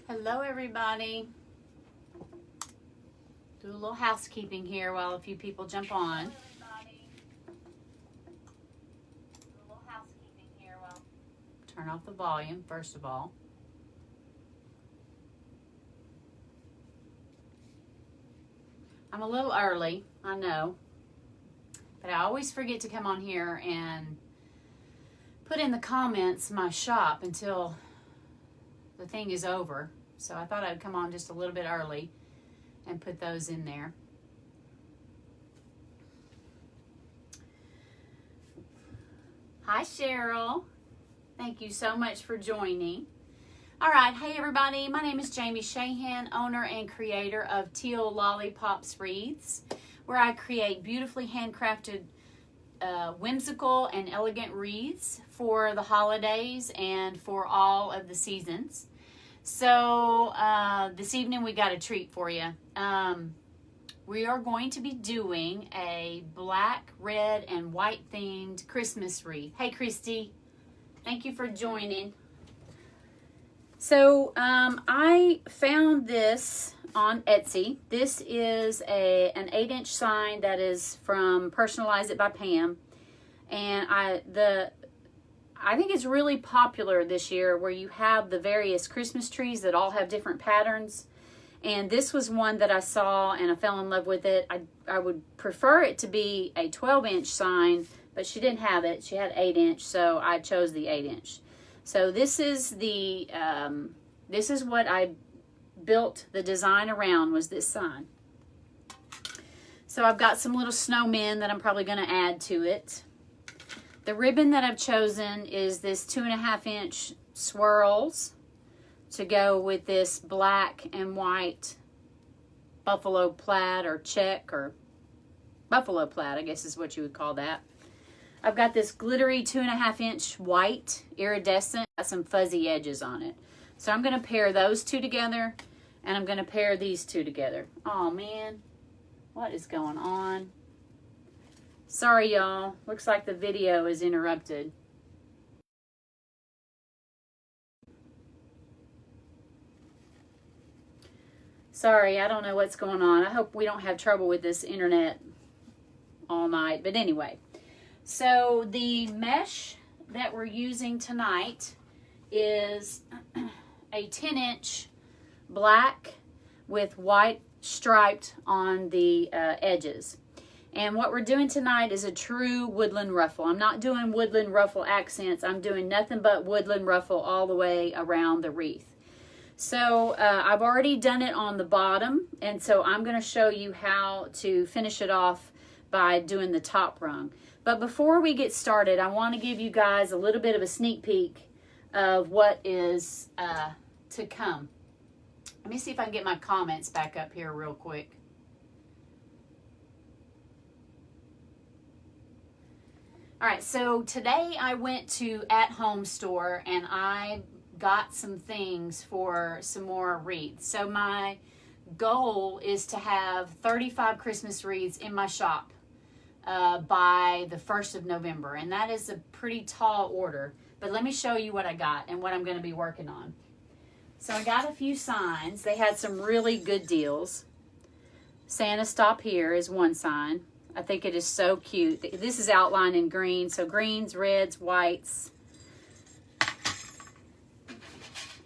Hello everybody. Do a little housekeeping here while a few people jump on. Turn off the volume first of all. I'm a little early, I know, but I always forget to come on here and put in the comments my shop until the thing is over. So I thought I'd come on just a little bit early and put those in there. Hi Cheryl. Thank you so much for joining. All right, hey everybody. My name is Jamie Shahan, owner and creator of Teal Lollipops Wreaths, where I create beautifully handcrafted whimsical and elegant wreaths for the holidays and for all of the seasons. So this evening we got a treat for you. We are going to be doing a black, red, and white themed Christmas wreath. Hey Christy, thank you for joining. So I found this on Etsy. This is an 8-inch sign that is from Personalize It by Pam, and I think it's really popular this year where you have the various Christmas trees that all have different patterns. And this was one that I saw and I fell in love with it. I would prefer it to be a 12-inch sign, but she didn't have it. She had 8-inch, so I chose the 8-inch. So this is the this is what I built the design around, was this sign. So I've got some little snowmen that I'm probably going to add to it. The ribbon that I've chosen is this 2.5-inch swirls to go with this black and white buffalo plaid or check, or buffalo plaid, I guess is what you would call that. I've got this glittery 2.5-inch white iridescent, got some fuzzy edges on it. So I'm going to pair those two together, and I'm going to pair these two together. Oh man, what is going on? Sorry y'all, looks like the video is interrupted. Sorry, I don't know what's going on. I hope we don't have trouble with this internet all night. But anyway, so the mesh that we're using tonight is a 10-inch black with white striped on the edges. And what we're doing tonight is a true woodland ruffle. I'm not doing woodland ruffle accents. I'm doing nothing but woodland ruffle all the way around the wreath. So I've already done it on the bottom, and so I'm going to show you how to finish it off by doing the top rung. But before we get started, I want to give you guys a little bit of a sneak peek of what is to come. Let me see if I can get my comments back up here real quick. All right, so today I went to At Home Store and I got some things for some more wreaths. So my goal is to have 35 Christmas wreaths in my shop by the 1st of November. And that is a pretty tall order. But let me show you what I got and what I'm going to be working on. So I got a few signs. They had some really good deals. Santa Stop Here is one sign. I think it is so cute. This is outlined in green. So greens, reds, whites.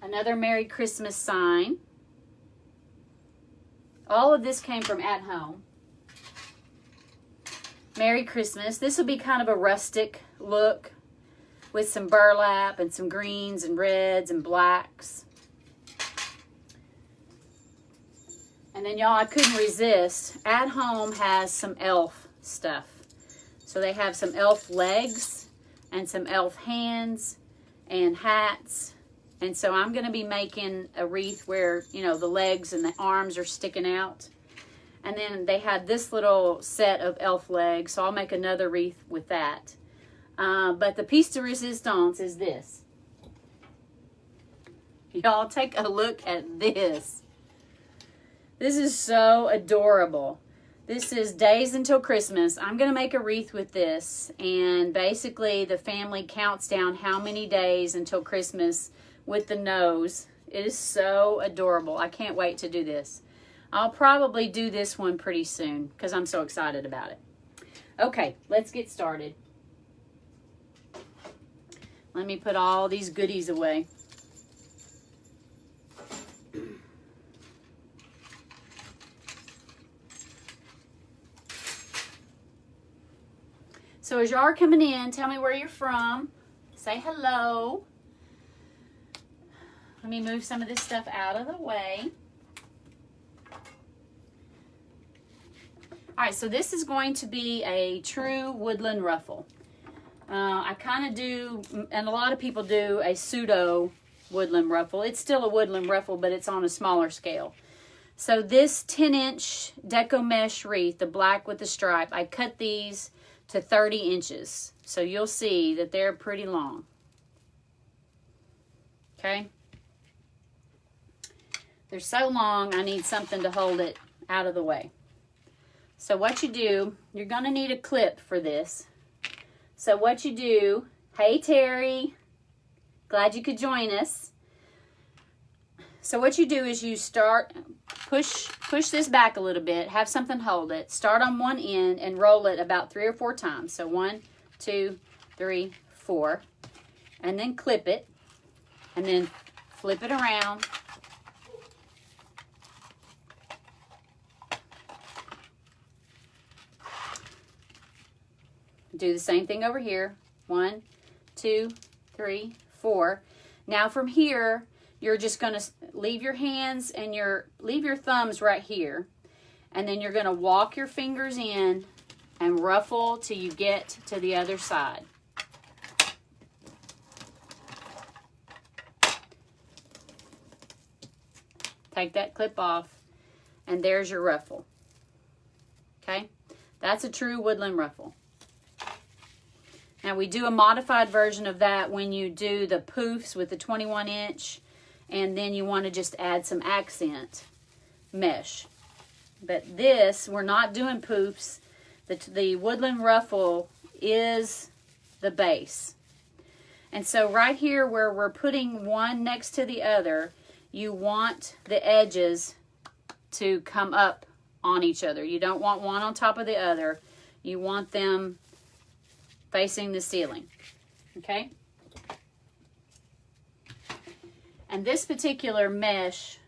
Another Merry Christmas sign. All of this came from At Home. Merry Christmas. This will be kind of a rustic look with some burlap and some greens and reds and blacks. And then y'all, I couldn't resist. At Home has some elf stuff. So they have some elf legs and some elf hands and hats. And so I'm going to be making a wreath where, you know, the legs and the arms are sticking out. And then they had this little set of elf legs, so I'll make another wreath with that. But the piece de resistance is this. Y'all, take a look at this. This is so adorable. This is Days Until Christmas. I'm going to make a wreath with this. And basically the family counts down how many days until Christmas with the nose. It is so adorable. I can't wait to do this. I'll probably do this one pretty soon because I'm so excited about it. Okay, let's get started. Let me put all these goodies away. So as you are coming in, tell me where you're from. Say hello. Let me move some of this stuff out of the way. All right, so this is going to be a true woodland ruffle. I kind of do, and a lot of people do, a pseudo woodland ruffle. It's still a woodland ruffle, but it's on a smaller scale. So this 10-inch deco mesh wreath, the black with the stripe, I cut these to 30 inches. So you'll see that they're pretty long. Okay? They're so long, I need something to hold it out of the way. So what you do, you're going to need a clip for this. So what you do, hey Terry, glad you could join us. So what you do is you start, push this back a little bit, have something hold it, start on one end and roll it about 3 or 4 times. So 1, 2, 3, 4, and then clip it, and then flip it around. Do the same thing over here. 1, 2, 3, 4. Now from here, you're just going to leave your hands and leave your thumbs right here. And then you're going to walk your fingers in and ruffle till you get to the other side. Take that clip off, and there's your ruffle. Okay? That's a true woodland ruffle. Now we do a modified version of that when you do the poofs with the 21-inch, and then you want to just add some accent mesh. But this, we're not doing poofs. The woodland ruffle is the base. And so right here where we're putting one next to the other, you want the edges to come up on each other. You don't want one on top of the other. You want them facing the ceiling. Okay? And this particular mesh,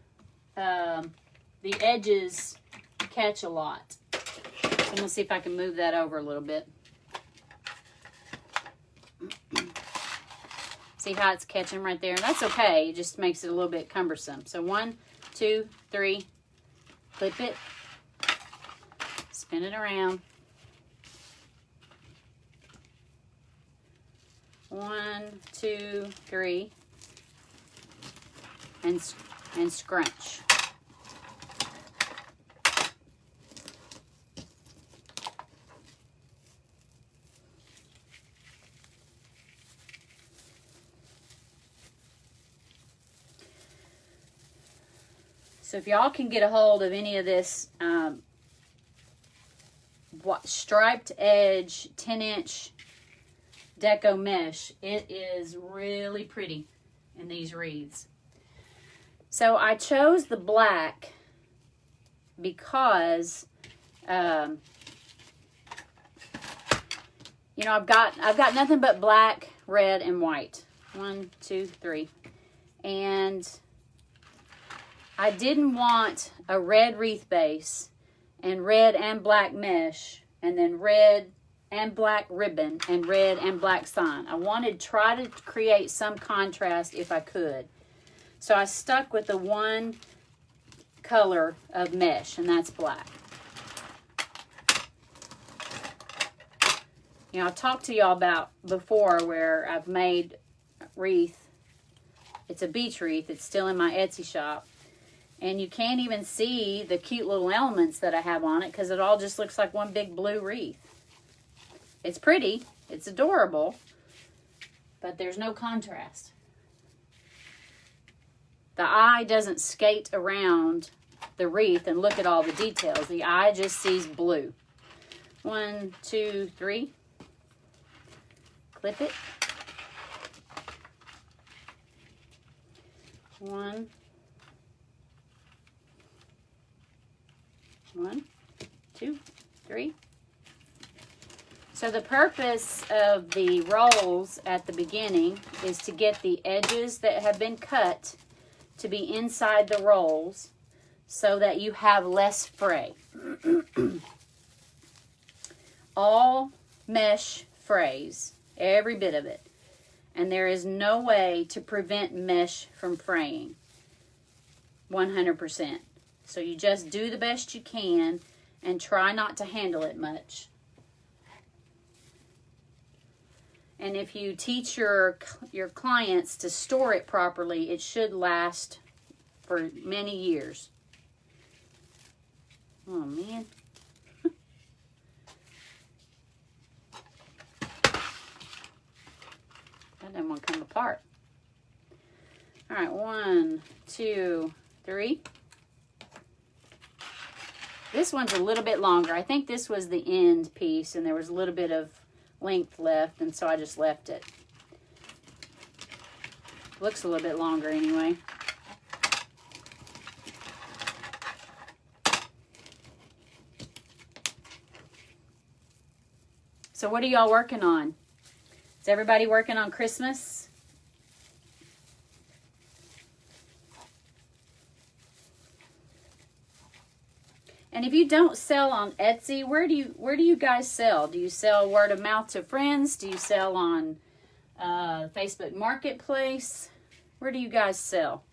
the edges catch a lot. So I'm going to see if I can move that over a little bit. See how it's catching right there? That's okay. It just makes it a little bit cumbersome. So 1, 2, 3, clip it, spin it around. 1, 2, 3, and scrunch. So if y'all can get a hold of any of this striped edge 10-inch deco mesh, it is really pretty in these wreaths. So I chose the black because you know, I've got nothing but black, red, and white. 1, 2, 3. And I didn't want a red wreath base and red and black mesh and then red and black ribbon and red and black sign. I wanted to try to create some contrast if I could. So I stuck with the one color of mesh, and that's black. You know, I've talked to y'all about before where I've made wreath. It's a beach wreath. It's still in my Etsy shop. And you can't even see the cute little elements that I have on it because it all just looks like one big blue wreath. It's pretty. It's adorable. But there's no contrast. The eye doesn't skate around the wreath and look at all the details. The eye just sees blue. 1, 2, 3. Clip it. One, 2, 3. So the purpose of the rolls at the beginning is to get the edges that have been cut to be inside the rolls so that you have less fray. All mesh frays, every bit of it. And there is no way to prevent mesh from fraying 100%. So you just do the best you can and try not to handle it much. And if you teach your clients to store it properly, it should last for many years. Oh, man. That didn't want to come apart. All right, 1, 2, 3. This one's a little bit longer. I think this was the end piece, and there was a little bit of length left, and so I just left it. Looks a little bit longer anyway. So what are y'all working on? Is everybody working on Christmas? And if you don't sell on Etsy, where do you guys sell? Do you sell word of mouth to friends? Do you sell on Facebook Marketplace? Where do you guys sell?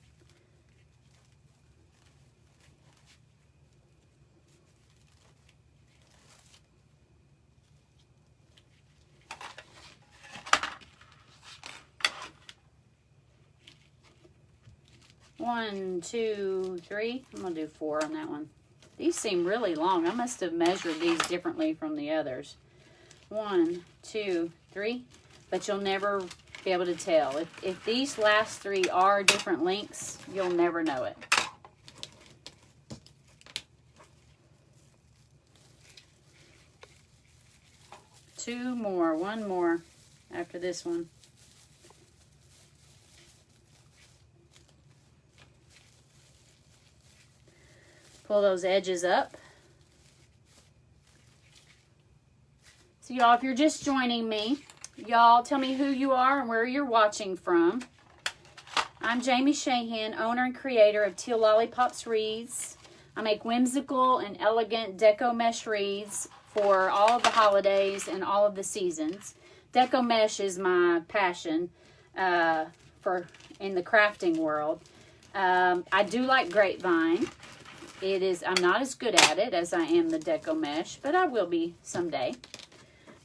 One, 2, 3. I'm going to do 4 on that one. These seem really long. I must have measured these differently from the others. 1, 2, 3. But you'll never be able to tell. If these last 3 are different lengths, you'll never know it. Two more. One more after this one. Pull those edges up. So y'all, if you're just joining me, y'all tell me who you are and where you're watching from. I'm Jamie Shahan, owner and creator of Teal Lollipops Wreaths. I make whimsical and elegant deco mesh wreaths for all of the holidays and all of the seasons. Deco mesh is my passion in the crafting world. I do like grapevine. I'm not as good at it as I am the deco mesh, but I will be someday.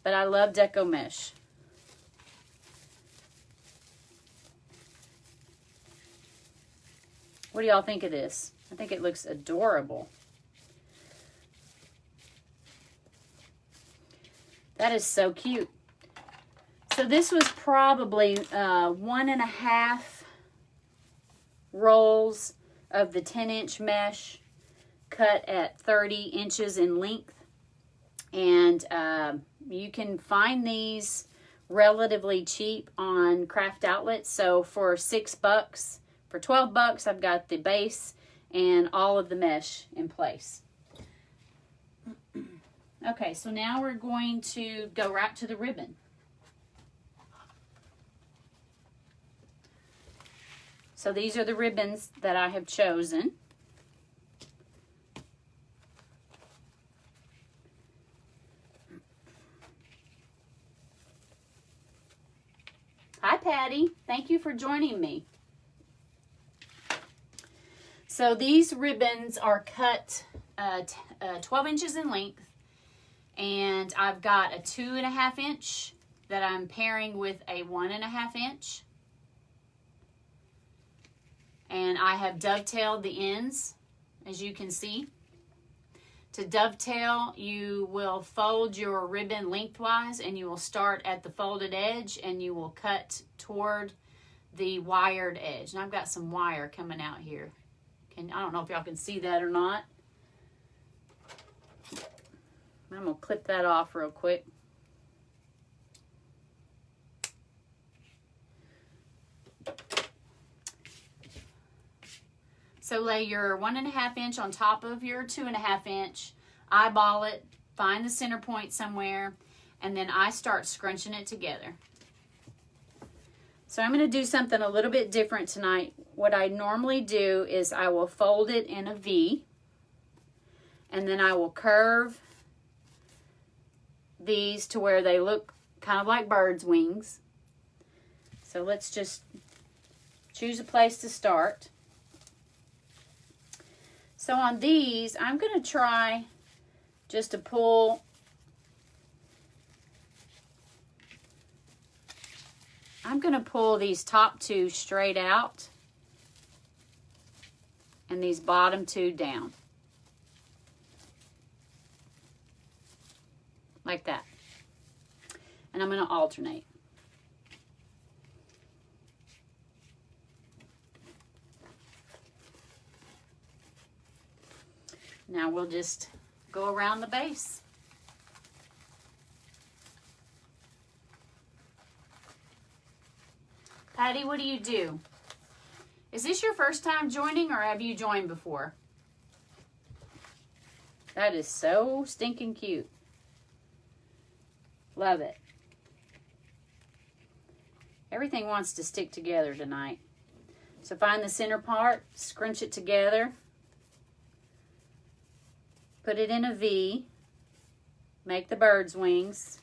But I love deco mesh. What do y'all think of this? I think it looks adorable. That is so cute. So this was probably 1.5 rolls of the 10-inch mesh, cut at 30 inches in length. And you can find these relatively cheap on craft outlets. So for $6, for $12, I've got the base and all of the mesh in place. Okay, so now we're going to go right to the ribbon. So these are the ribbons that I have chosen. Hi, Patty. Thank you for joining me. So these ribbons are cut 12 inches in length, and I've got a 2.5 inch that I'm pairing with a 1.5 inch. And I have dovetailed the ends, as you can see. To dovetail, you will fold your ribbon lengthwise, and you will start at the folded edge, and you will cut toward the wired edge. And I've got some wire coming out here. I don't know if y'all can see that or not. I'm going to clip that off real quick. So lay your 1.5 inch on top of your 2.5 inch, eyeball it, find the center point somewhere, and then I start scrunching it together. So I'm going to do something a little bit different tonight. What I normally do is I will fold it in a V, and then I will curve these to where they look kind of like bird's wings. So let's just choose a place to start. So on these, I'm going to try just to pull. I'm going to pull these top two straight out and these bottom two down. Like that. And I'm going to alternate. Now we'll just go around the base. Patty, what do you do? Is this your first time joining, or have you joined before? That is so stinking cute. Love it. Everything wants to stick together tonight. So find the center part, scrunch it together, put it in a V, make the bird's wings,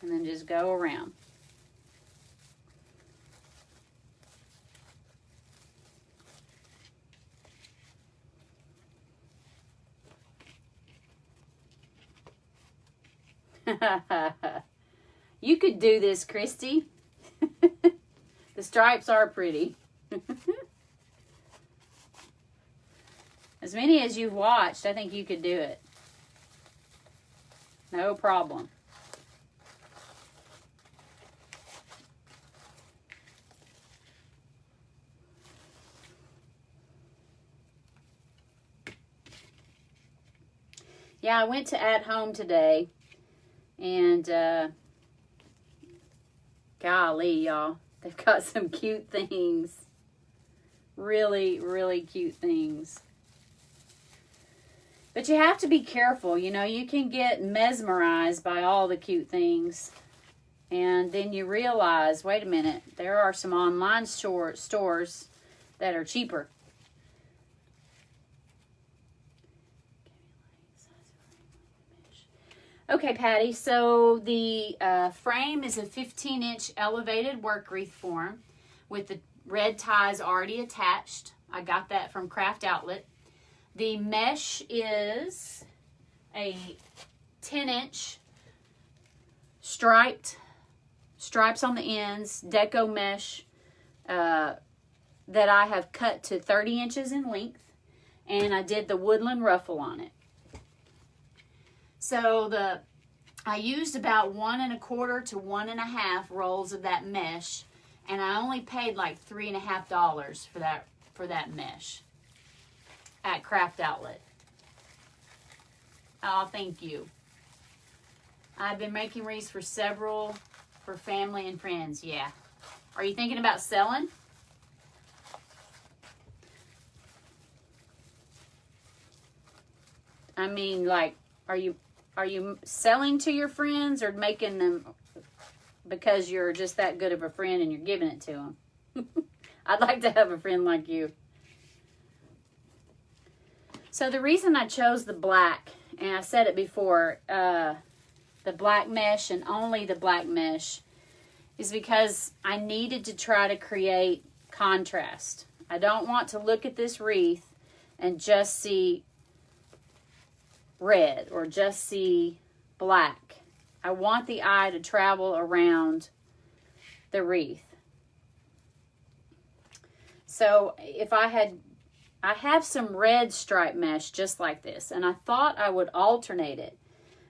and then just go around. You could do this, Christy. The stripes are pretty. As many as you've watched, I think you could do it. No problem. Yeah, I went to At Home today, and golly, y'all, they've got some cute things. Really, really cute things. But you have to be careful. You know, you can get mesmerized by all the cute things. And then you realize, wait a minute, there are some online stores that are cheaper. Okay, Patty, so the frame is a 15-inch elevated work wreath form with the red ties already attached. I got that from Craft Outlet. The mesh is a 10-inch stripes on the ends, deco mesh that I have cut to 30 inches in length, and I did the woodland ruffle on it. So I used about 1 1/4 to 1 1/2 rolls of that mesh, and I only paid like $3.50 for that mesh at Craft Outlet. Oh, thank you. I've been making wreaths for family and friends. Yeah. Are you thinking about selling? I mean, like, are you selling to your friends or making them because you're just that good of a friend and you're giving it to them? I'd like to have a friend like you. So the reason I chose the black, and I said it before, the black mesh and only the black mesh, is because I needed to try to create contrast. I don't want to look at this wreath and just see red or just see black. I want the eye to travel around the wreath. So if I have some red stripe mesh just like this, and I thought I would alternate it,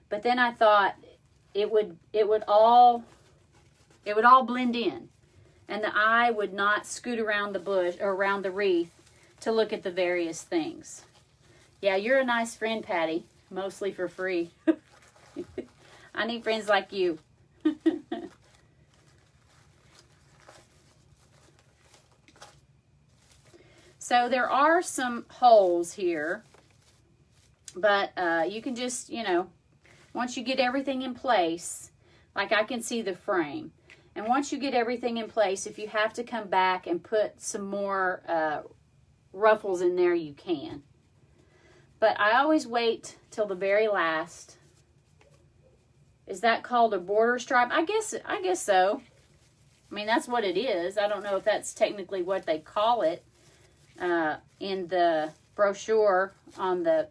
but then I thought it would all blend in, and the eye would not scoot around the bush or around the wreath to look at the various things. Yeah, you're a nice friend, Patty. Mostly for free. I need friends like you. So there are some holes here, but you can just, you know, once you get everything in place, like I can see the frame. And once you get everything in place, if you have to come back and put some more ruffles in there, you can. But I always wait till the very last. Is that called a border stripe? I guess so. I mean, that's what it is. I don't know if that's technically what they call it in the brochure on the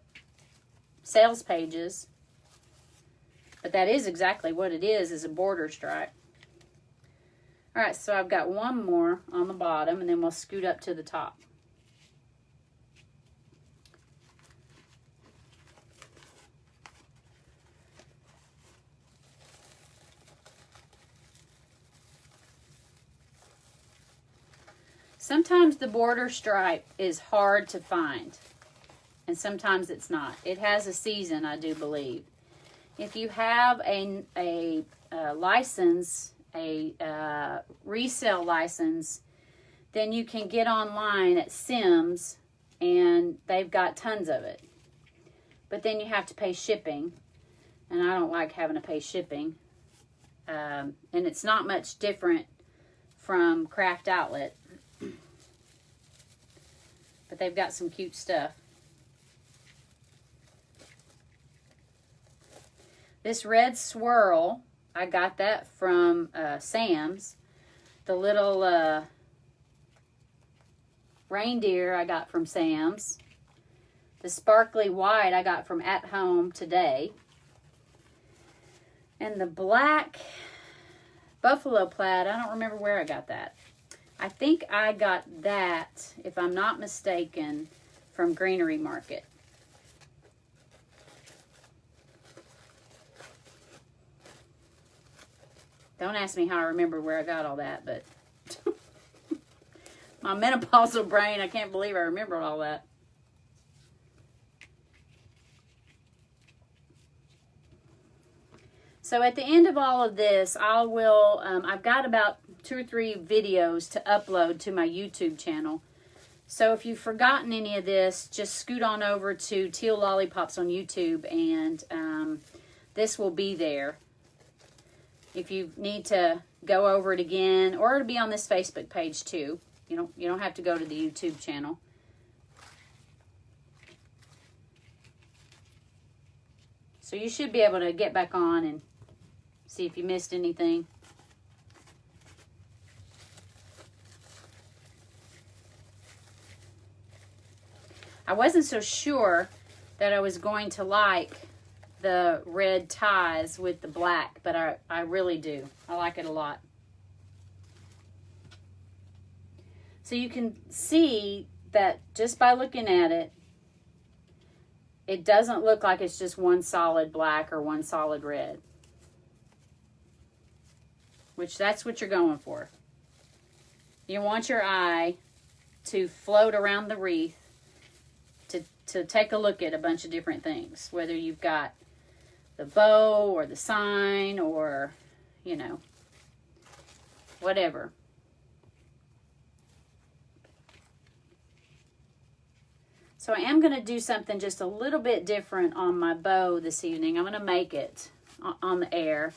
sales pages. But that is exactly what it is a border stripe. All right, so I've got one more on the bottom, and then we'll scoot up to the top. Sometimes the border stripe is hard to find, and sometimes it's not. It has a season, I do believe. If you have a license, a resale license, then you can get online at Sims, and they've got tons of it. But then you have to pay shipping, and I don't like having to pay shipping. And it's not much different from Craft Outlet. But they've got some cute stuff. This red swirl, I got that from Sam's. The little reindeer I got from Sam's. The sparkly white I got from At Home Today. And the black buffalo plaid, I don't remember where I got that. I think I got that, if I'm not mistaken, from Greenery Market. Don't ask me how I remember where I got all that, but my menopausal brain, I can't believe I remembered all that. So at the end of all of this, I've got about 2 or 3 videos to upload to my YouTube channel. So if you've forgotten any of this, just scoot on over to Teal Lollipops on YouTube, and this will be there. If you need to go over it again, or it'll be on this Facebook page too. You don't have to go to the YouTube channel. So you should be able to get back on and see if you missed anything. I wasn't so sure that I was going to like the red ties with the black, but I really do. I like it a lot. So you can see that just by looking at it, it doesn't look like it's just one solid black or one solid red. Which that's what you're going for. You want your eye to float around the wreath to take a look at a bunch of different things. Whether you've got the bow or the sign or, you know, whatever. So I am going to do something just a little bit different on my bow this evening. I'm going to make it on the air.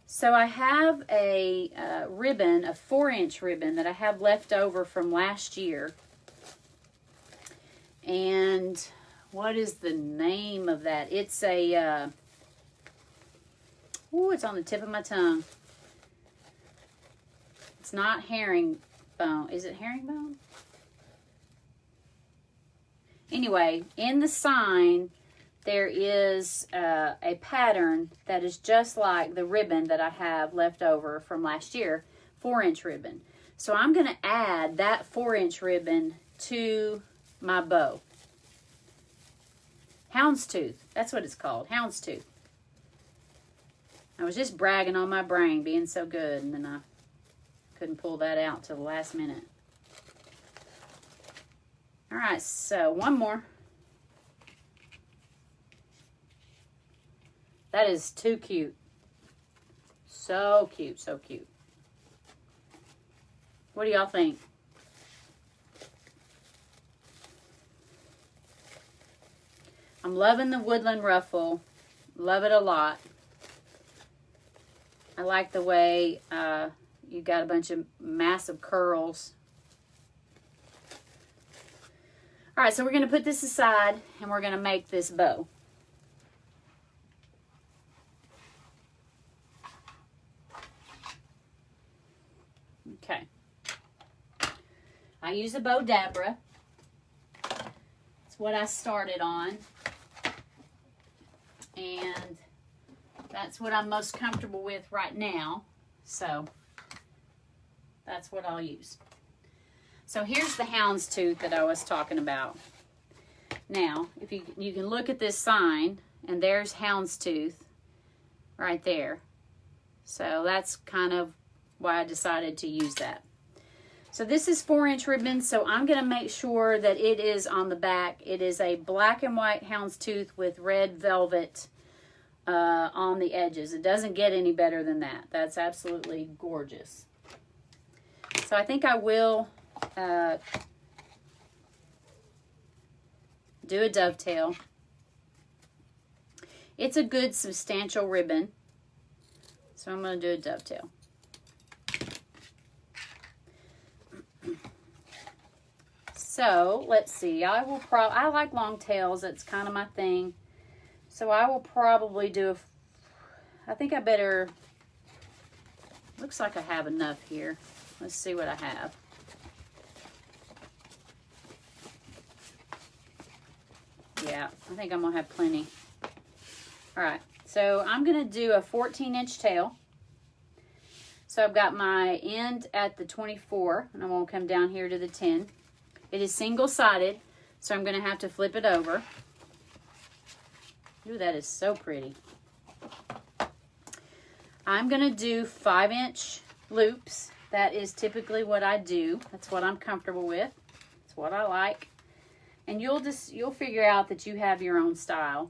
So I have a ribbon, a 4-inch ribbon that I have left over from last year. And what is the name of that? It's a, it's on the tip of my tongue. It's not herringbone. Is it herringbone? Anyway, in the sign, there is a pattern that is just like the ribbon that I have left over from last year, 4-inch ribbon. So I'm going to add that 4-inch ribbon to my bow. Houndstooth, that's what it's called, houndstooth. I was just bragging on my brain being so good, and then I couldn't pull that out till the last minute. All right, so one more. That is too cute. So cute, so cute. What do y'all think? I'm loving the woodland ruffle. Love it a lot. I like the way you got a bunch of massive curls. All right, so we're going to put this aside and we're going to make this bow. Okay. I use a bow dabra. It's what I started on. And that's what I'm most comfortable with right now. So that's what I'll use. So here's the houndstooth that I was talking about. Now, if you can look at this sign, and there's houndstooth right there. So that's kind of why I decided to use that. So this is 4-inch ribbon, so I'm going to make sure that it is on the back. It is a black and white houndstooth with red velvet on the edges. It doesn't get any better than that. That's absolutely gorgeous. So I think I will do a dovetail. It's a good substantial ribbon, so I'm going to do a dovetail. So let's see, I like long tails. That's kind of my thing. So I will probably do I think I better, looks like I have enough here. Let's see what I have. Yeah, I think I'm gonna have plenty. All right, so I'm gonna do a 14-inch tail. So I've got my end at the 24, and I'm gonna come down here to the 10. It is single-sided, so I'm gonna have to flip it over. Ooh, that is so pretty. I'm gonna do 5-inch loops. That is typically what I do. That's what I'm comfortable with. It's what I like. And you'll figure out that you have your own style.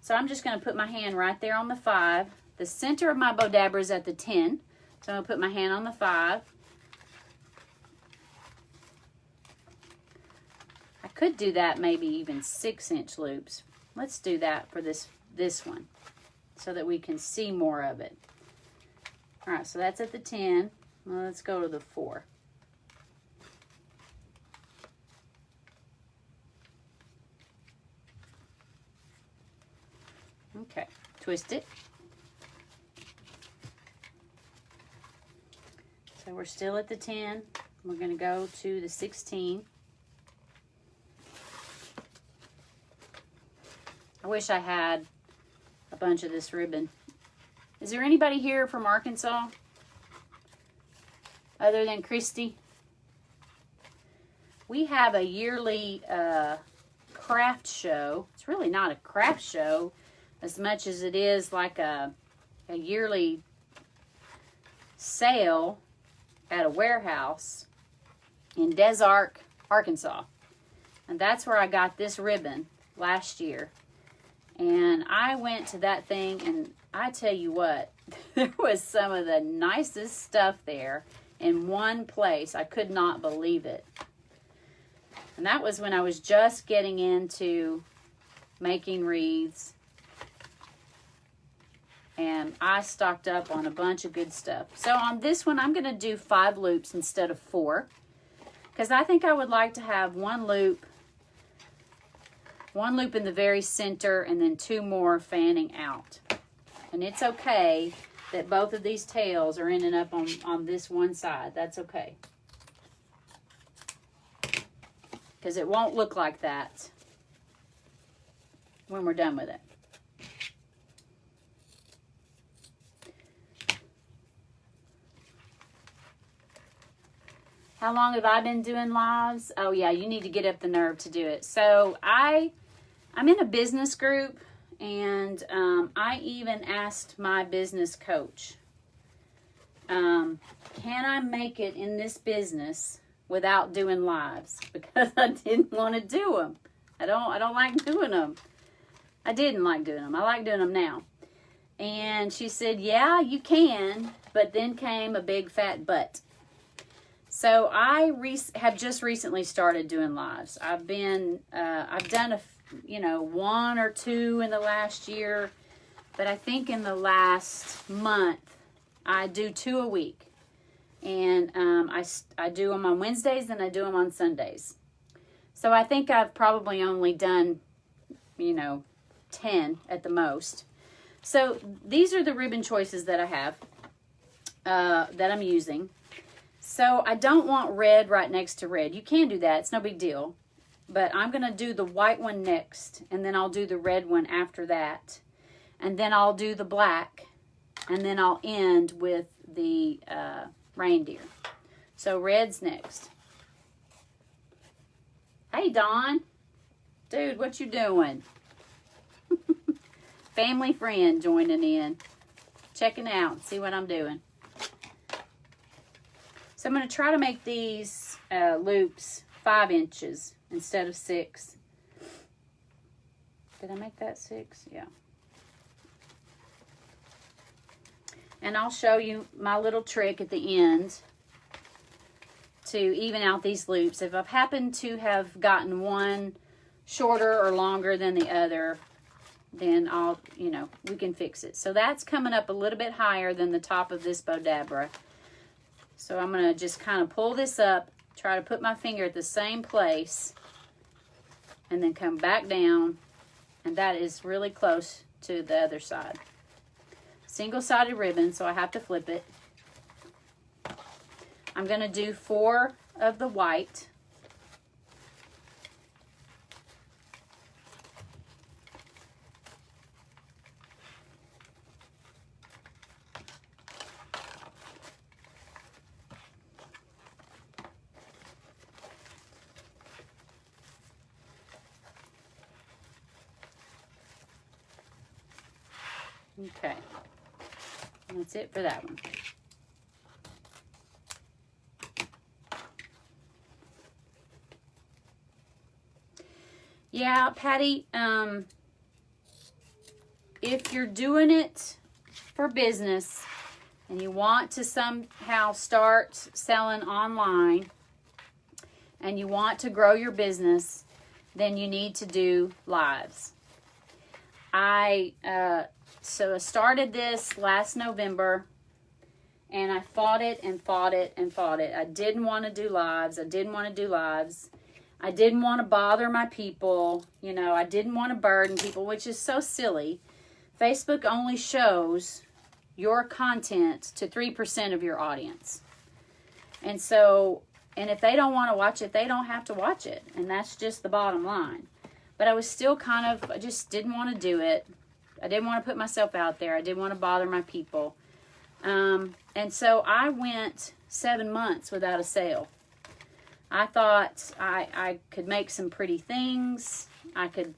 So I'm just gonna put my hand right there on the 5. The center of my bow dabra is at the 10. So I'm gonna put my hand on the 5. I could do that maybe even 6-inch loops. Let's do that for this one so that we can see more of it. All right, so that's at the 10. Well, let's go to the 4. Okay, twist it. So we're still at the 10. We're going to go to the 16. I wish I had a bunch of this ribbon. Is there anybody here from Arkansas other than Christy? We have a yearly craft show. It's really not a craft show as much as it is like a yearly sale at a warehouse in Des Arc, Arkansas. And that's where I got this ribbon last year. And I went to that thing, and I tell you what, there was some of the nicest stuff there in one place. I could not believe it. And that was when I was just getting into making wreaths. And I stocked up on a bunch of good stuff. So on this one, I'm going to do 5 loops instead of 4. Because I think I would like to have one loop in the very center and then 2 more fanning out. And it's okay that both of these tails are ending up on this one side. That's okay. Because it won't look like that when we're done with it. How long have I been doing lives? Oh yeah, you need to get up the nerve to do it. So I'm in a business group, and I even asked my business coach, can I make it in this business without doing lives? Because I didn't want to do them. I don't like doing them. I didn't like doing them. I like doing them now. And she said, yeah, you can, but then came a big fat but. So I have just recently started doing lives. I've done you know, 1 or 2 in the last year. But I think in the last month, I do 2 a week. And I do them on Wednesdays and I do them on Sundays. So I think I've probably only done, you know, 10 at the most. So these are the ribbon choices that I have, that I'm using. So I don't want red right next to red. You can do that. It's no big deal. But I'm going to do the white one next. And then I'll do the red one after that. And then I'll do the black. And then I'll end with the reindeer. So red's next. Hey, Don. Dude, what you doing? Family friend joining in. Checking out. See what I'm doing. So I'm going to try to make these loops 5 inches instead of 6. Did I make that 6? Yeah. And I'll show you my little trick at the end to even out these loops. If I've happened to have gotten one shorter or longer than the other, then I'll, you know, we can fix it. So that's coming up a little bit higher than the top of this Bodabra. So I'm going to just kind of pull this up, try to put my finger at the same place, and then come back down, and that is really close to the other side. Single-sided ribbon, so I have to flip it. I'm going to do 4 of the white. Okay, that's it for that one. Yeah, Patty, if you're doing it for business and you want to somehow start selling online and you want to grow your business, then you need to do lives. So I started this last November, and I fought it and fought it and fought it. I didn't want to do lives. I didn't want to do lives. I didn't want to bother my people. You know, I didn't want to burden people, which is so silly. Facebook only shows your content to 3% of your audience. And so, and if they don't want to watch it, they don't have to watch it. And that's just the bottom line. But I was still I just didn't want to do it. I didn't want to put myself out there. I didn't want to bother my people. And so I went 7 months without a sale. I thought I could make some pretty things. I could,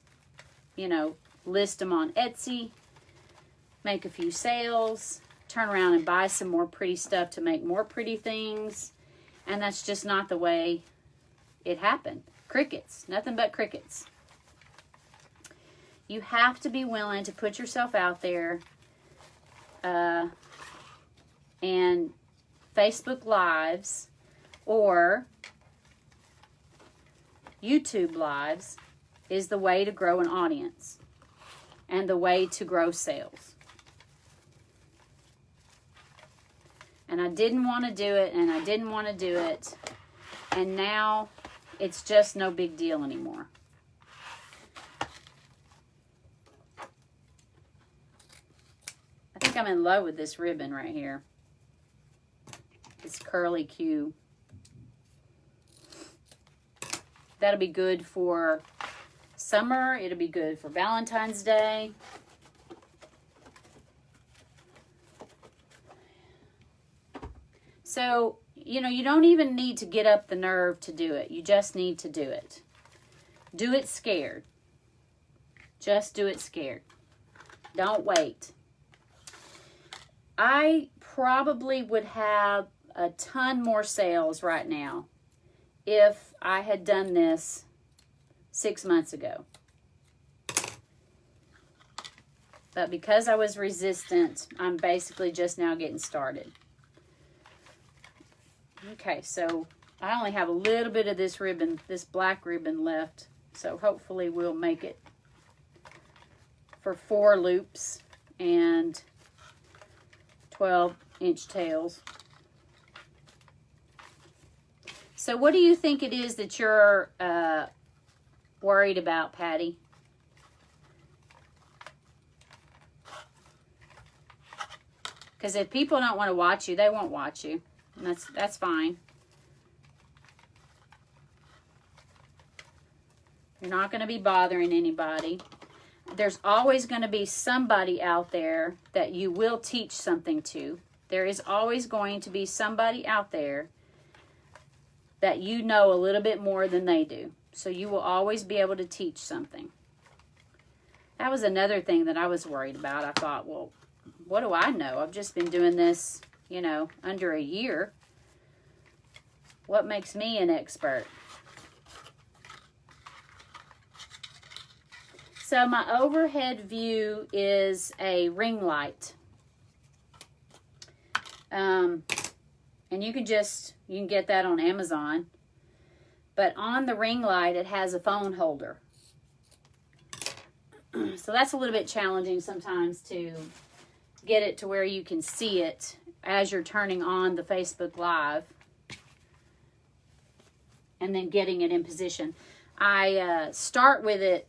you know, list them on Etsy, make a few sales, turn around and buy some more pretty stuff to make more pretty things. And that's just not the way it happened. Crickets. Nothing but crickets. You have to be willing to put yourself out there, and Facebook Lives or YouTube Lives is the way to grow an audience and the way to grow sales. And I didn't want to do it, and I didn't want to do it, and now it's just no big deal anymore. I think I'm in love with this ribbon right here. This curly Q. That'll be good for summer. It'll be good for Valentine's Day. So, you know, you don't even need to get up the nerve to do it. You just need to do it. Do it scared. Just do it scared. Don't wait. I probably would have a ton more sales right now if I had done this 6 months ago. But because I was resistant, I'm basically just now getting started. Okay, so I only have a little bit of this ribbon, this black ribbon left So hopefully we'll make it for 4 loops and 12-inch tails. So what do you think it is that you're worried about, Patty? Because if people don't want to watch you, they won't watch you. And that's fine. You're not going to be bothering anybody. There's always going to be somebody out there that you will teach something to. There is always going to be somebody out there that you know a little bit more than they do. So you will always be able to teach something. That was another thing that I was worried about. I thought, well, what do I know? I've just been doing this, you know, under a year. What makes me an expert? So my overhead view is a ring light. And you can get that on Amazon. But on the ring light, it has a phone holder. So that's a little bit challenging sometimes to get it to where you can see it as you're turning on the Facebook Live. And then getting it in position. I start with it,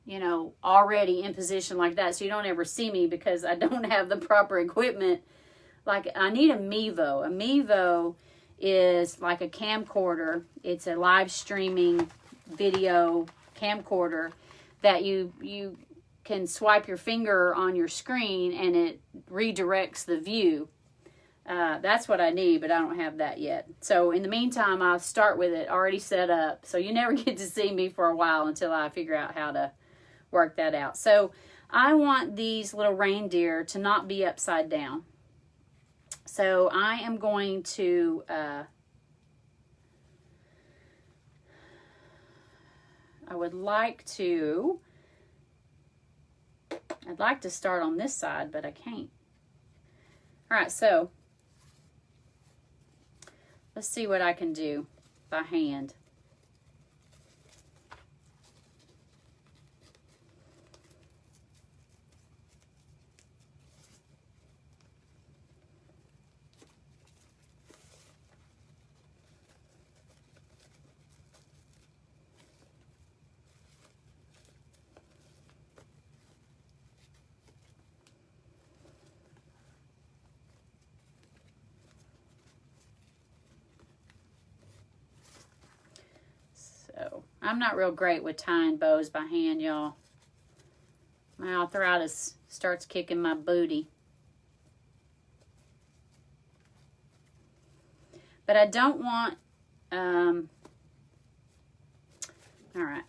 you know, already in position like that, so you don't ever see me because I don't have the proper equipment. Like, I need a Mevo. A Mevo is like a camcorder. It's a live streaming video camcorder that you can swipe your finger on your screen and it redirects the view. That's what I need, but I don't have that yet. So in the meantime, I'll start with it already set up. So you never get to see me for a while until I figure out how to work that out. So I want these little reindeer to not be upside down. So I am going to I'd like to start on this side, but I can't. All right, so let's see what I can do by hand. I'm not real great with tying bows by hand, y'all. My arthritis starts kicking my booty. But I don't want, all right.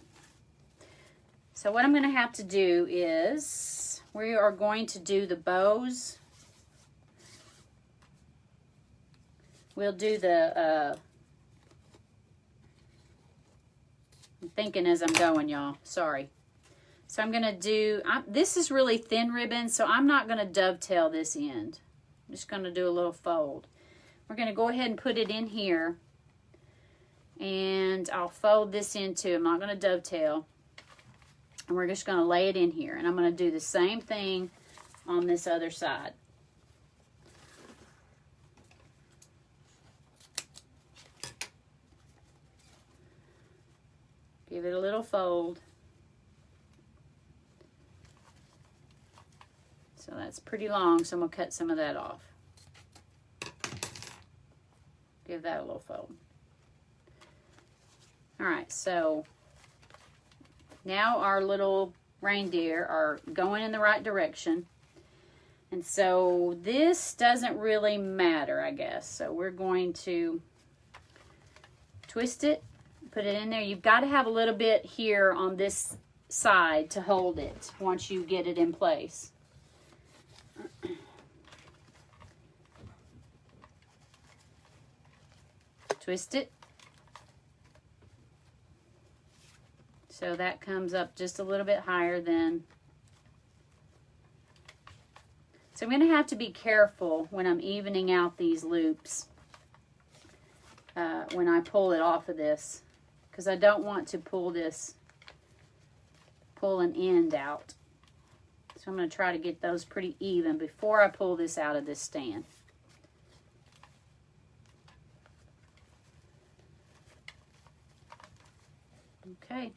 So what I'm going to have to do is, we are going to do the bows. We'll do the, I'm thinking as I'm going, y'all. Sorry. So I'm going to do, this is really thin ribbon, so I'm not going to dovetail this end. I'm just going to do a little fold. We're going to go ahead and put it in here. And I'll fold this into, I'm not going to dovetail. And we're just going to lay it in here. And I'm going to do the same thing on this other side. Give it a little fold. So that's pretty long, so I'm going to cut some of that off. Give that a little fold. All right, so now our little reindeer are going in the right direction. And so this doesn't really matter, I guess. So we're going to twist it. Put it in there. You've got to have a little bit here on this side to hold it once you get it in place. Twist it. So that comes up just a little bit higher than. So I'm going to have to be careful when I'm evening out these loops when I pull it off of this. because I don't want to pull an end out. So I'm going to try to get those pretty even before I pull this out of this stand. Okay.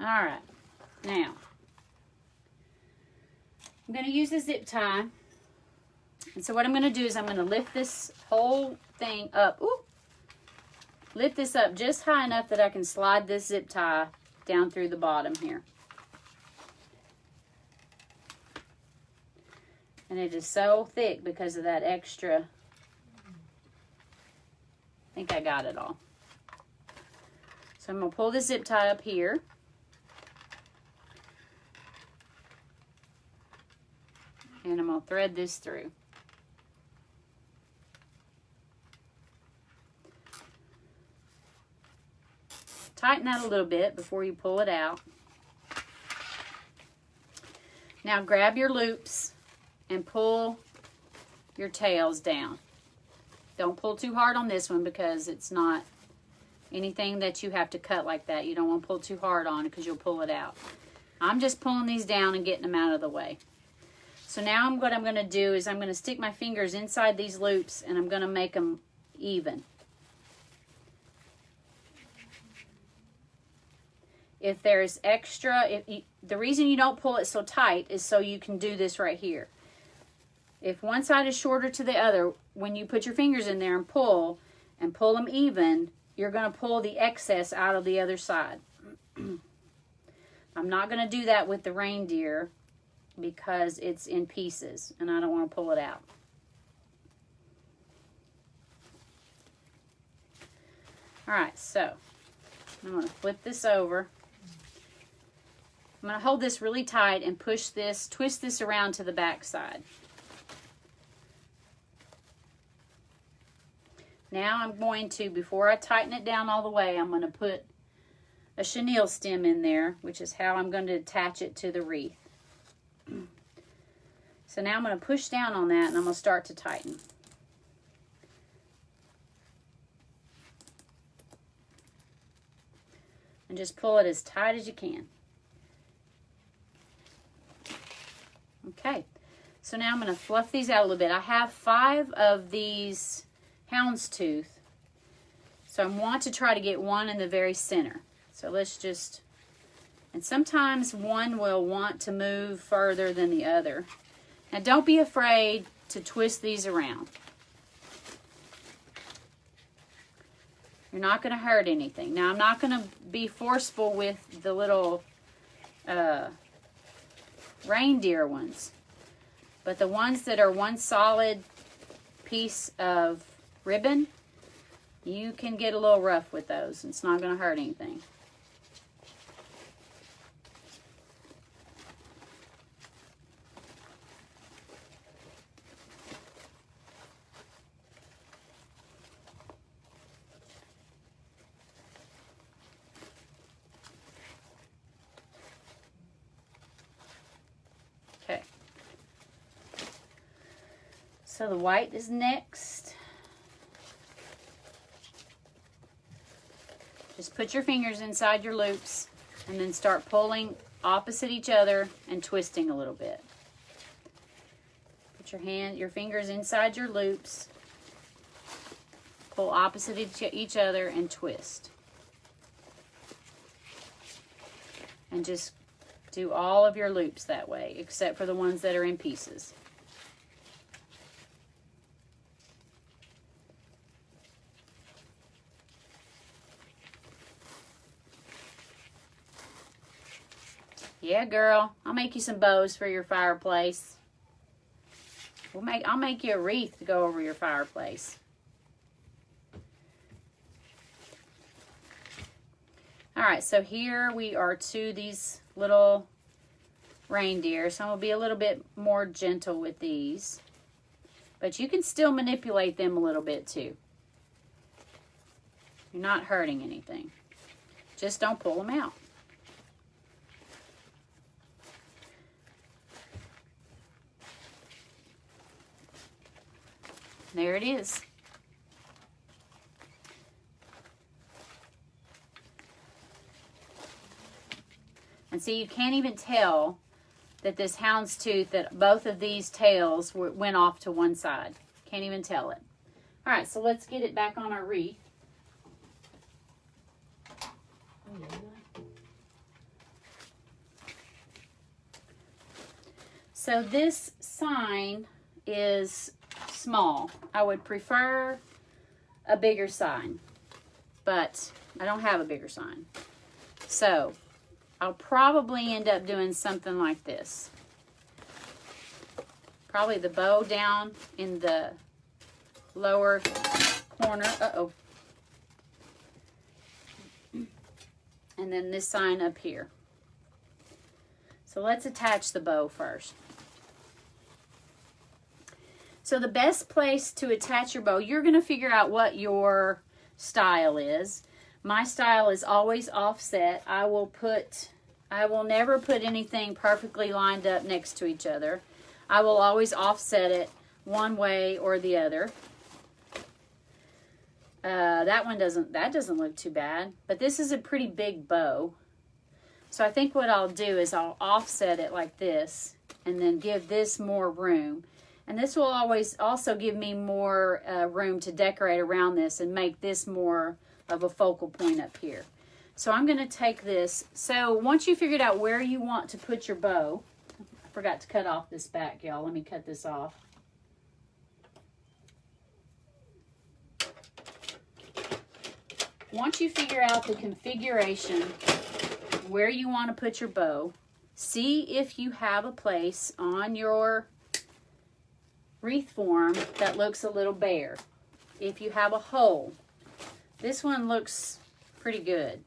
All right, now I'm going to use the zip tie. And so what I'm going to do is I'm going to lift this whole thing up. Ooh, lift this up just high enough that I can slide this zip tie down through the bottom here. And it is so thick because of that extra. I think I got it all. So I'm going to pull this zip tie up here. And I'm going to thread this through. Tighten that a little bit before you pull it out. Now grab your loops and pull your tails down. Don't pull too hard on this one because it's not anything that you have to cut like that. You don't want to pull too hard on it because you'll pull it out. I'm just pulling these down and getting them out of the way. So now what I'm going to do is I'm going to stick my fingers inside these loops and I'm going to make them even. If there's extra, the reason you don't pull it so tight is so you can do this right here. If one side is shorter to the other, when you put your fingers in there and pull them even, you're going to pull the excess out of the other side. I'm not going to do that with the reindeer because it's in pieces and I don't want to pull it out. All right, so I'm going to flip this over. I'm going to hold this really tight and push this, twist this around to the back side. Now I'm going to, before I tighten it down all the way, I'm going to put a chenille stem in there, which is how I'm going to attach it to the wreath. So now I'm going to push down on that and I'm going to start to tighten. And just pull it as tight as you can. Okay, so now I'm going to fluff these out a little bit. I have 5 of these houndstooth, so I want to try to get one in the very center. So let's just, and sometimes one will want to move further than the other. Now don't be afraid to twist these around. You're not going to hurt anything. Now I'm not going to be forceful with the little reindeer ones, but the ones that are one solid piece of ribbon, you can get a little rough with those. It's not going to hurt anything. Okay. So the white is next. Just put your fingers inside your loops and then start pulling opposite each other and twisting a little bit. Put your fingers inside your loops, pull opposite each other and twist. And just do all of your loops that way, except for the ones that are in pieces. Yeah, girl, I'll make you some bows for your fireplace. I'll make you a wreath to go over your fireplace. All right, so here we are to these little reindeer. So I'm going to be a little bit more gentle with these. But you can still manipulate them a little bit too. You're not hurting anything. Just don't pull them out. There it is. And see, you can't even tell that this houndstooth, that both of these tails went off to one side. Can't even tell it. All right, so let's get it back on our wreath. So this sign is small. I would prefer a bigger sign, but I don't have a bigger sign. So I'll probably end up doing something like this. Probably the bow down in the lower corner. Uh-oh. And then this sign up here. So let's attach the bow first. So the best place to attach your bow, you're going to figure out what your style is. My style is always offset. I will never put anything perfectly lined up next to each other. I will always offset it one way or the other. That doesn't look too bad, but this is a pretty big bow. So I think what I'll do is I'll offset it like this and then give this more room. And this will always also give me more room to decorate around this and make this more of a focal point up here. So I'm going to take this. So once you figured out where you want to put your bow, I forgot to cut off this back, y'all. Let me cut this off. Once you figure out the configuration, where you want to put your bow, see if you have a place on your wreath form that looks a little bare. If you have a hole, this one looks pretty good.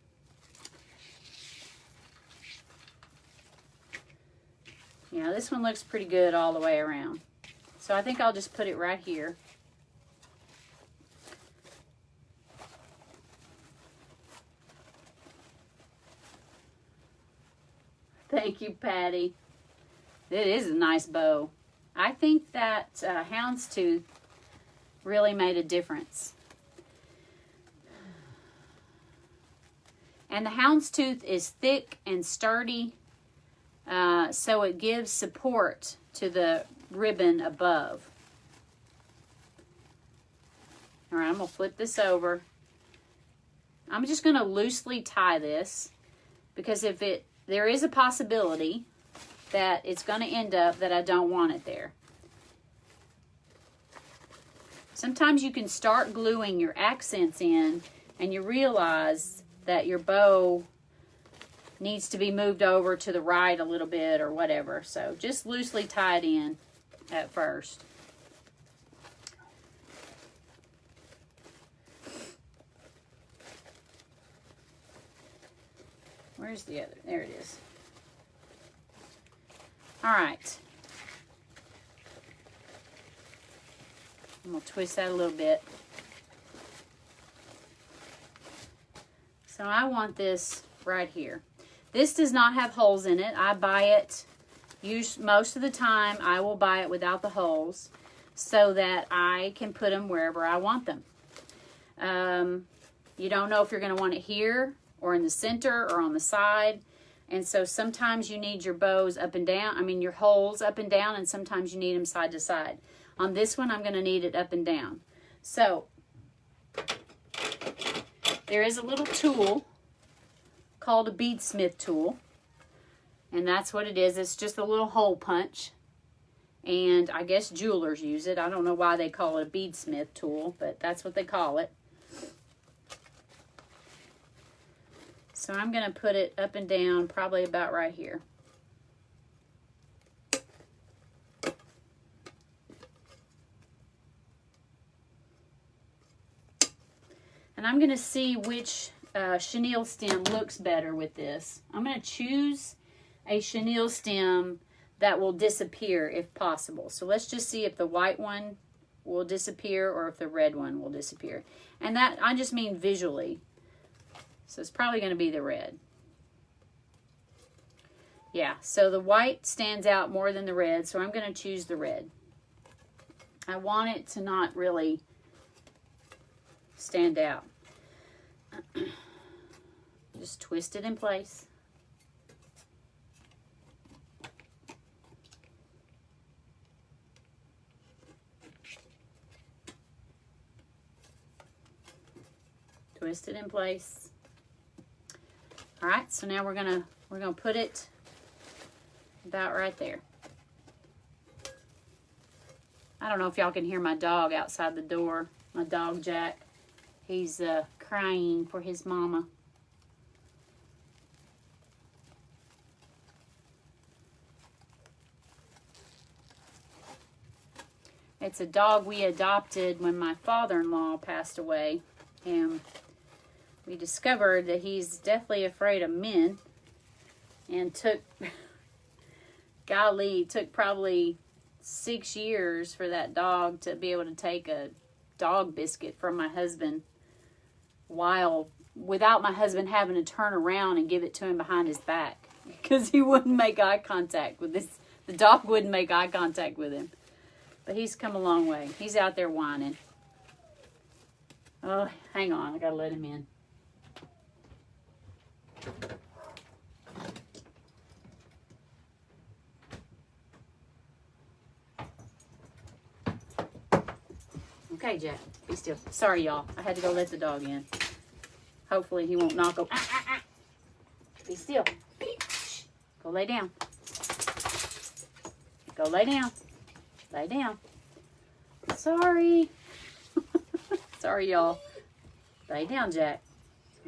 Yeah, this one looks pretty good all the way around. So I think I'll just put it right here. Thank you, Patty. It is a nice bow. I think that houndstooth really made a difference. And the houndstooth is thick and sturdy, so it gives support to the ribbon above. All right, I'm going to flip this over. I'm just going to loosely tie this because there is a possibility that it's going to end up that I don't want it there. Sometimes you can start gluing your accents in and you realize that your bow needs to be moved over to the right a little bit or whatever. So just loosely tie it in at first. Where's the other? There it is. All right. I'm going to twist that a little bit. So I want this right here. This does not have holes in it. I buy it, most of the time I will buy it without the holes so that I can put them wherever I want them. You don't know if you're going to want it here or in the center or on the side. And so sometimes you need your bows up and down, your holes up and down, and sometimes you need them side to side. On this one, I'm going to need it up and down. So there is a little tool called a beadsmith tool, and that's what it is. It's just a little hole punch, and I guess jewelers use it. I don't know why they call it a beadsmith tool, but that's what they call it. So I'm going to put it up and down probably about right here. And I'm going to see which chenille stem looks better with this. I'm going to choose a chenille stem that will disappear if possible. So let's just see if the white one will disappear or if the red one will disappear. And that, I just mean visually. So it's probably going to be the red. Yeah, so the white stands out more than the red, so I'm going to choose the red. I want it to not really stand out. Just twist it in place. Twist it in place. All right, so now we're gonna put it about right there. I don't know if y'all can hear my dog outside the door. My dog Jack, he's crying for his mama. It's a dog we adopted when my father-in-law passed away, and we discovered that he's deathly afraid of men, and took probably 6 years for that dog to be able to take a dog biscuit from my husband without my husband having to turn around and give it to him behind his back, because he wouldn't make eye contact with this. The dog wouldn't make eye contact with him. But he's come a long way. He's out there whining. Oh, hang on. I gotta let him in. Okay, Jack. Be still. Sorry, y'all. I had to go let the dog in. Hopefully he won't knock over. Be still. Go lay down. Go lay down. Lay down. Sorry. Sorry, y'all. Lay down, Jack.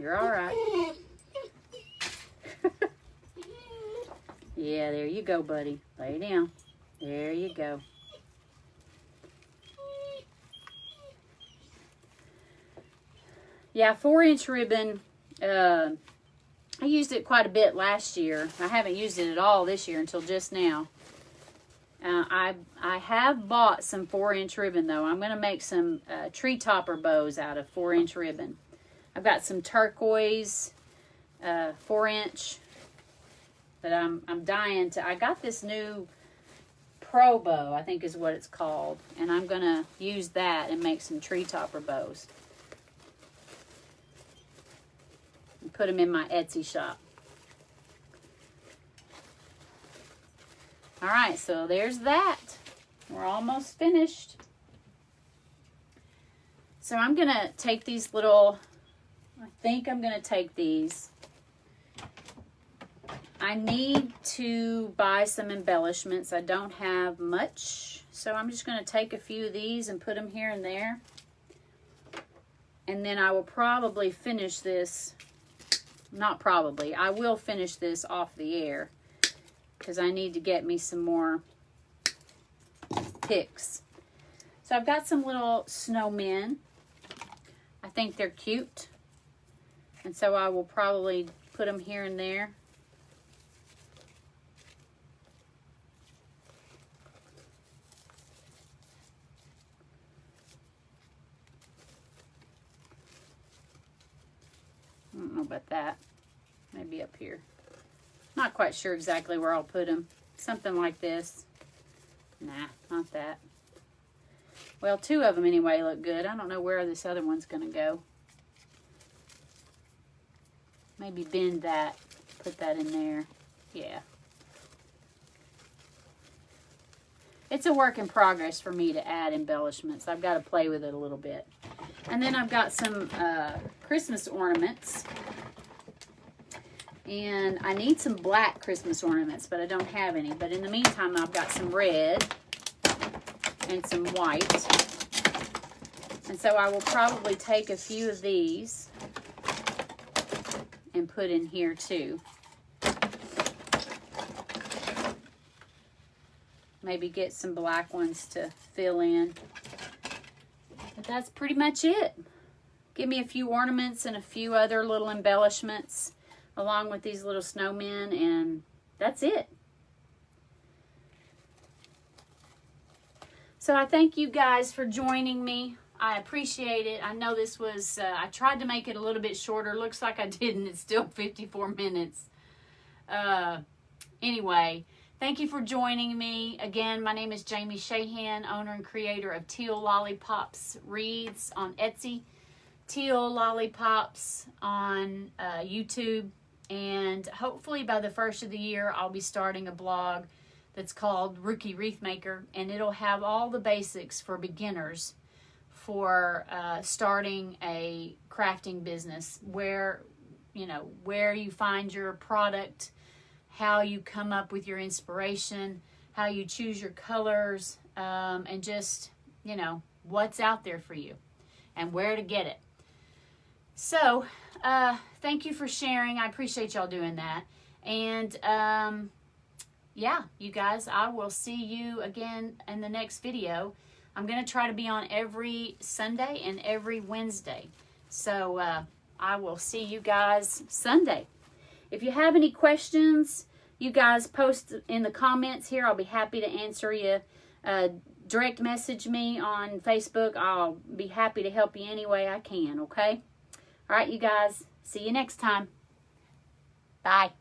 You're all right. Yeah, there you go, buddy. Lay down. There you go. Yeah, 4-inch ribbon. I used it quite a bit last year. I haven't used it at all this year until just now. I have bought some 4-inch ribbon, though. I'm going to make some tree topper bows out of 4-inch ribbon. I've got some turquoise 4-inch that I'm dying to. I got this new Pro bow, I think is what it's called, and I'm going to use that and make some tree topper bows. And put them in my Etsy shop. All right, so there's that. We're almost finished. So I'm going to take these little, I think I'm going to take these. I need to buy some embellishments. I don't have much, so I'm just going to take a few of these and put them here and there. And then I will probably finish this, not probably, I will finish this off the air, because I need to get me some more picks. So I've got some little snowmen. I think they're cute. And so I will probably put them here and there. I don't know about that. Maybe up here. Not quite sure exactly where I'll put them. Something like this. Nah, not that. Well, 2 of them anyway look good. I don't know where this other one's going to go. Maybe bend that. Put that in there. Yeah. It's a work in progress for me to add embellishments. I've got to play with it a little bit. And then I've got some Christmas ornaments. And I need some black Christmas ornaments, but I don't have any. But in the meantime, I've got some red and some white. And so I will probably take a few of these and put in here too. Maybe get some black ones to fill in. But that's pretty much it. Give me a few ornaments and a few other little embellishments along with these little snowmen, and that's it. So I thank you guys for joining me I appreciate it. I know this was, I tried to make it a little bit shorter. Looks like I didn't. It's still 54 minutes. Anyway, thank you for joining me. Again, my name is Jamie Shahan, owner and creator of Teal Lollipops Wreaths on Etsy, Teal Lollipops on YouTube, and hopefully by the first of the year, I'll be starting a blog that's called Rookie Wreath Maker, and it'll have all the basics for beginners for starting a crafting business, where you find your product, how you come up with your inspiration, how you choose your colors, and just, what's out there for you and where to get it. So, thank you for sharing. I appreciate y'all doing that. And, yeah, you guys, I will see you again in the next video. I'm going to try to be on every Sunday and every Wednesday. So I will see you guys Sunday. If you have any questions, you guys post in the comments here. I'll be happy to answer you. Direct message me on Facebook. I'll be happy to help you any way I can, okay? All right, you guys. See you next time. Bye.